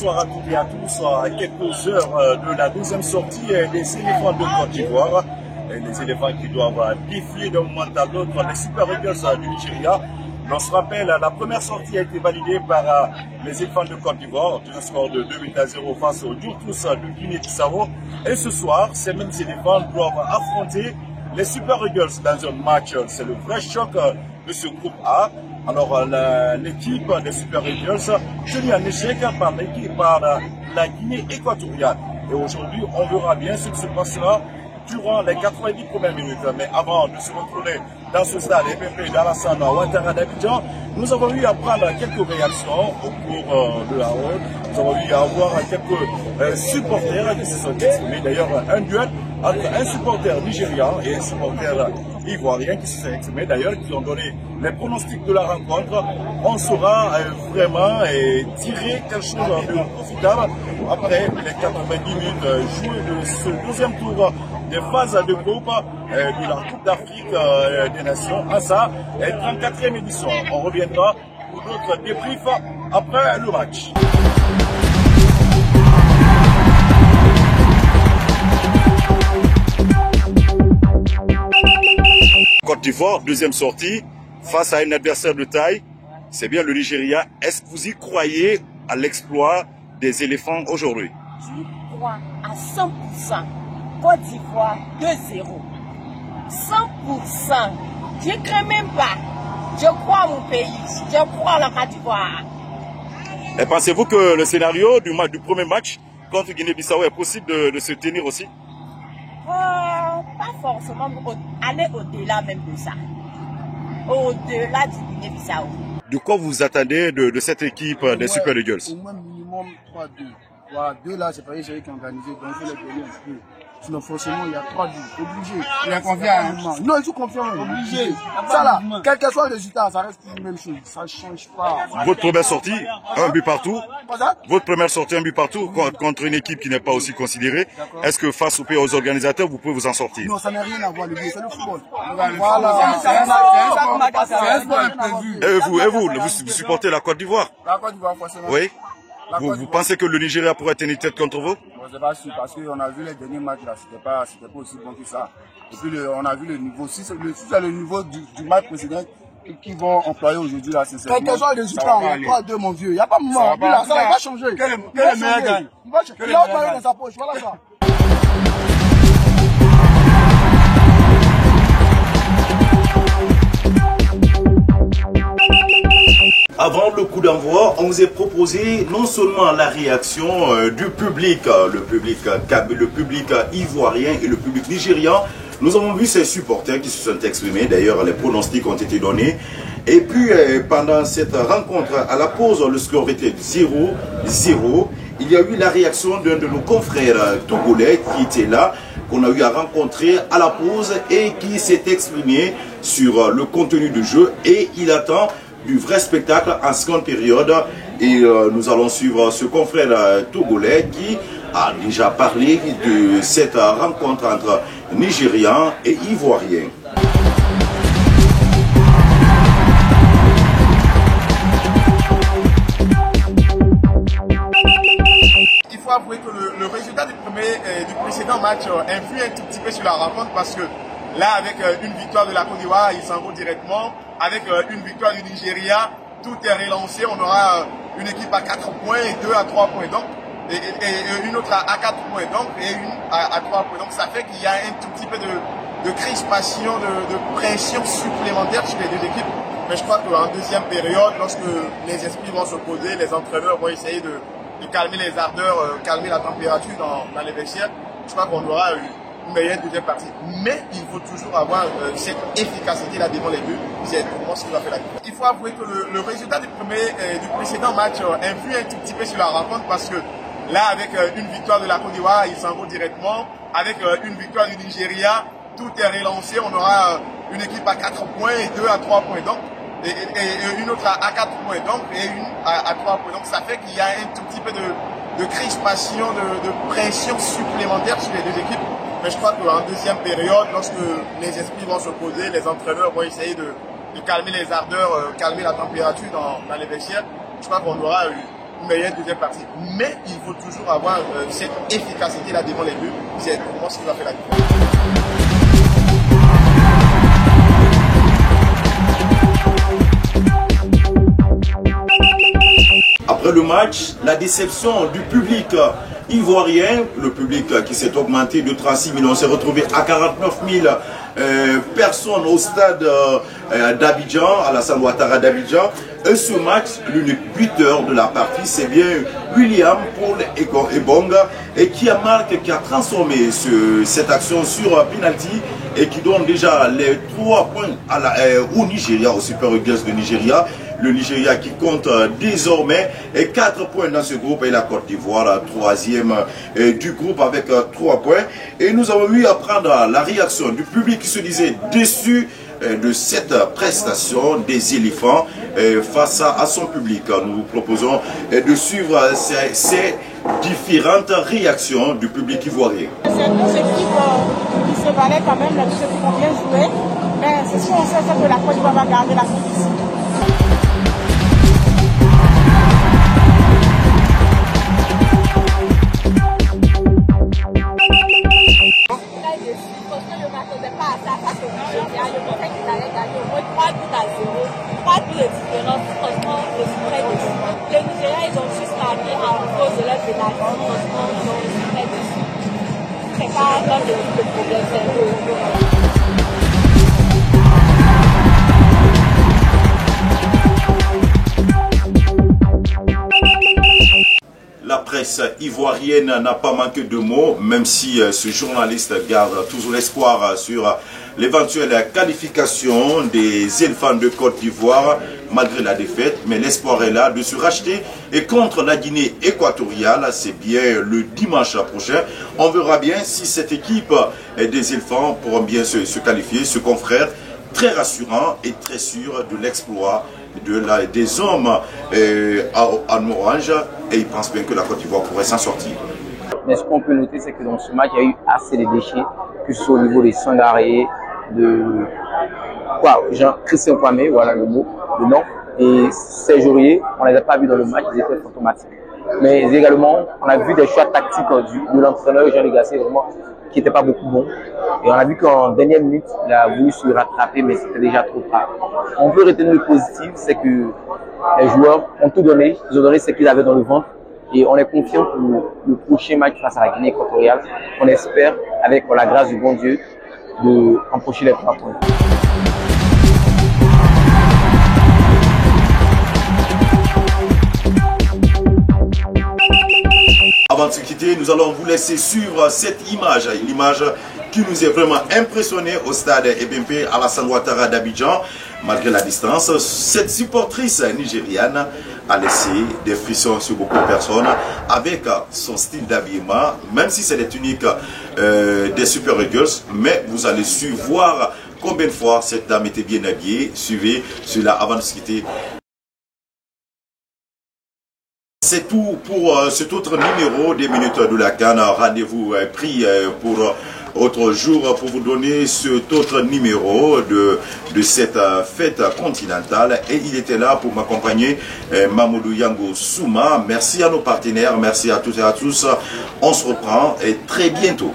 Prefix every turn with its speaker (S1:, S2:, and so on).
S1: bonsoir à toutes et à tous. À quelques heures de la deuxième sortie des éléphants de Côte d'Ivoire. Les éléphants qui doivent défier d'un moment à l'autre les Super Eagles du Nigeria. On se rappelle, la première sortie a été validée par les éléphants de Côte d'Ivoire, un score de 2-0 face aux Djurtous de Guinée-Bissau. Et ce soir, ces mêmes éléphants doivent affronter les Super Eagles dans un match. C'est le vrai choc de ce groupe A. Alors, l'équipe des Super Eagles tenue en échec par la Guinée équatoriale. Et aujourd'hui, on verra bien ce qui se passera durant les 90 premières minutes. Mais avant de se retrouver dans ce stade EPP d'Alassane Ouattara d'Abidjan, nous avons eu à prendre quelques réactions au cours de la route. Nous avons eu à voir quelques supporters qui se sont exprimés. D'ailleurs, un duel entre un supporter nigérian et un supporter ivoirien qui se sont exprimés, d'ailleurs, qui ont donné les pronostics de la rencontre. On saura vraiment tirer quelque chose de profitable après les 90 minutes jouées de ce deuxième tour des phases de groupe de la Coupe d'Afrique des Nations. À ça, 34e édition. On reviendra pour d'autres débriefs après le match. Côte d'Ivoire, deuxième sortie, face à un adversaire de taille, c'est bien le Nigeria. Est-ce que vous y croyez à l'exploit des éléphants aujourd'hui?
S2: Je crois à 100%. Côte d'Ivoire 2-0. 100%. Je ne crains même pas. Je crois à mon pays. Je crois à la Côte d'Ivoire.
S1: Et pensez-vous que le scénario du premier match contre Guinée-Bissau est possible de se tenir aussi?
S2: Pas forcément, aller au-delà même de ça. Au-delà du Guinée-Bissau.
S1: De quoi vous attendez de cette équipe des Super Eagles?
S3: Au moins minimum 3-2. Voilà, 2 là, c'est pas eux qui ont organisé, donc il faut les donner un peu. Sinon, forcément, il y a 3 buts. Obligé.
S4: Il est confiant.
S3: Non, il faut confiant. Obligé. Ça là, quel que soit le résultat, ça reste toujours la même chose. Ça ne change pas.
S1: Votre première sortie, un but partout.
S3: Ça?
S1: Votre première sortie, un but partout contre une équipe qui n'est pas aussi considérée. Est-ce que face aux organisateurs, vous pouvez vous en sortir?
S3: Non, ça n'a rien à voir, le but, c'est le football.
S4: Voilà. C'est un sport imprévu.
S1: Et vous supportez la Côte d'Ivoire?
S3: La Côte d'Ivoire, forcément.
S1: Oui. Vous pensez que le Nigeria pourrait tenir tête contre vous?
S3: C'est pas sûr, parce qu'on a vu les derniers matchs là, c'était pas aussi bon que ça. Et puis on a vu le niveau, si c'est le niveau du match précédent qu'ils vont employer aujourd'hui là, c'est ça. Quel que soit le résultat, il n'y a pas deux mon vieux, il n'y a pas de moment, ça va changer.
S4: Quel est le meilleur gagne?
S3: Il va employer dans sa poche, voilà ça.
S1: Avant le coup d'envoi, on vous a proposé non seulement la réaction du public, le public ivoirien et le public nigérian. Nous avons vu ces supporters qui se sont exprimés, d'ailleurs les pronostics ont été donnés. Et puis pendant cette rencontre, à la pause, le score était 0-0. Il y a eu la réaction d'un de nos confrères togolais qui était là, qu'on a eu à rencontrer à la pause et qui s'est exprimé sur le contenu du jeu et il attend du vrai spectacle en seconde période et nous allons suivre ce confrère togolais qui a déjà parlé de cette rencontre entre Nigérians et Ivoiriens.
S4: Il faut avouer que le résultat du précédent match influe un tout petit peu sur la rencontre parce que là, avec une victoire de la Côte d'Ivoire, ils s'en vont directement. Avec une victoire du Nigeria, tout est relancé. On aura une équipe à 4 points et 2 à 3 points. Donc, et une autre à 4 points. Donc, et une à 3 points. Donc, ça fait qu'il y a un tout petit peu de crispation, de pression supplémentaire sur les deux équipes. Mais je crois qu'en deuxième période, lorsque les esprits vont se poser, les entraîneurs vont essayer de calmer les ardeurs, calmer la température dans les vestiaires. Je crois qu'on aura une meilleure deuxième partie. Mais il faut toujours avoir cette efficacité-là devant les buts. C'est pour moi ce qui va faire la différence. Il faut avouer que le résultat du précédent match influe un tout petit peu sur la rencontre parce que là, avec une victoire de la Côte d'Ivoire, ils s'en vont directement. Avec une victoire du Nigeria, tout est relancé. On aura une équipe à 4 points et 2 à 3 points. Donc, et une autre à 4 points. Donc, et une à 3 points. Donc, ça fait qu'il y a un tout petit peu de crispation, de pression supplémentaire sur les deux équipes. Mais je crois qu'en deuxième période, lorsque les esprits vont se poser, les entraîneurs vont essayer de calmer les ardeurs, calmer la température dans les vestiaires. Je crois qu'on aura meilleure deuxième partie. Mais il faut toujours avoir cette efficacité-là devant les buts. C'est vraiment ce qui va faire la différence.
S1: Après le match, la déception du public ivoirien, le public qui s'est augmenté de 36 000, on s'est retrouvé à 49 000 personnes au stade d'Abidjan, à la salle Ouattara d'Abidjan. Et ce match, l'unique buteur de la partie, c'est bien William Paul Ebonga, et qui a marqué, qui a transformé cette action sur penalty et qui donne déjà les 3 points au Nigeria, au Super Eagles de Nigeria. Le Nigeria qui compte désormais 4 points dans ce groupe et la Côte d'Ivoire 3e du groupe avec 3 points. Et nous avons eu à prendre la réaction du public qui se disait déçu de cette prestation des éléphants face à son public. Nous vous proposons de suivre ces différentes réactions du public ivoirien.
S5: C'est deux équipes qui se valaient quand même, deux équipes ont bien joué, mais c'est ce qu'on sait, c'est que la Côte d'Ivoire va garder la coupe ici.
S6: Les Nigériens, ils ont juste marqué à cause de leur pénalité. Franchement, ils ont aussi fait dessus. C'est pas leur le problème, c'est eux.
S1: La presse ivoirienne n'a pas manqué de mots, même si ce journaliste garde toujours l'espoir sur l'éventuelle qualification des éléphants de Côte d'Ivoire malgré la défaite. Mais l'espoir est là de se racheter et contre la Guinée équatoriale, c'est bien le dimanche prochain. On verra bien si cette équipe des éléphants pourront bien se qualifier. Ce confrère très rassurant et très sûr de l'exploit des hommes en orange, et il pense bien que la Côte d'Ivoire pourrait s'en sortir.
S7: Mais ce qu'on peut noter, c'est que dans ce match, il y a eu assez de déchets, que ce soit au niveau des Sangaré, de Christian Kwame, voilà le mot, le nom, et Serge Aurier, on ne les a pas vus dans le match, ils étaient fantomatiques. Mais également, on a vu des choix tactiques de l'entraîneur Jean Legacy, vraiment, qui n'étaient pas beaucoup bons. Et on a vu qu'en dernière minute, il a voulu se rattraper, mais c'était déjà trop tard. On peut retenir le positif, c'est que les joueurs ont tout donné, ils ont donné ce qu'ils avaient dans le ventre. Et on est confiant pour le prochain match face à la Guinée équatoriale. On espère, avec la grâce du bon Dieu, d'empocher les 3 points.
S1: Avant de se quitter, nous allons vous laisser suivre cette image, l'image qui nous est vraiment impressionné au stade EBMP à la salle Ouattara d'Abidjan. Malgré la distance, cette supportrice nigériane a laissé des frissons sur beaucoup de personnes avec son style d'habillement, même si c'est les tuniques des Super Eagles, mais vous allez voir combien de fois cette dame était bien habillée. Suivez cela avant de se quitter. C'est tout pour cet autre numéro des Minutes de la CAN. Rendez-vous pris pour autre jour pour vous donner cet autre numéro de cette fête continentale. Et il était là pour m'accompagner, Mamoudou Yango Souma. Merci à nos partenaires, merci à toutes et à tous. On se reprend et très bientôt.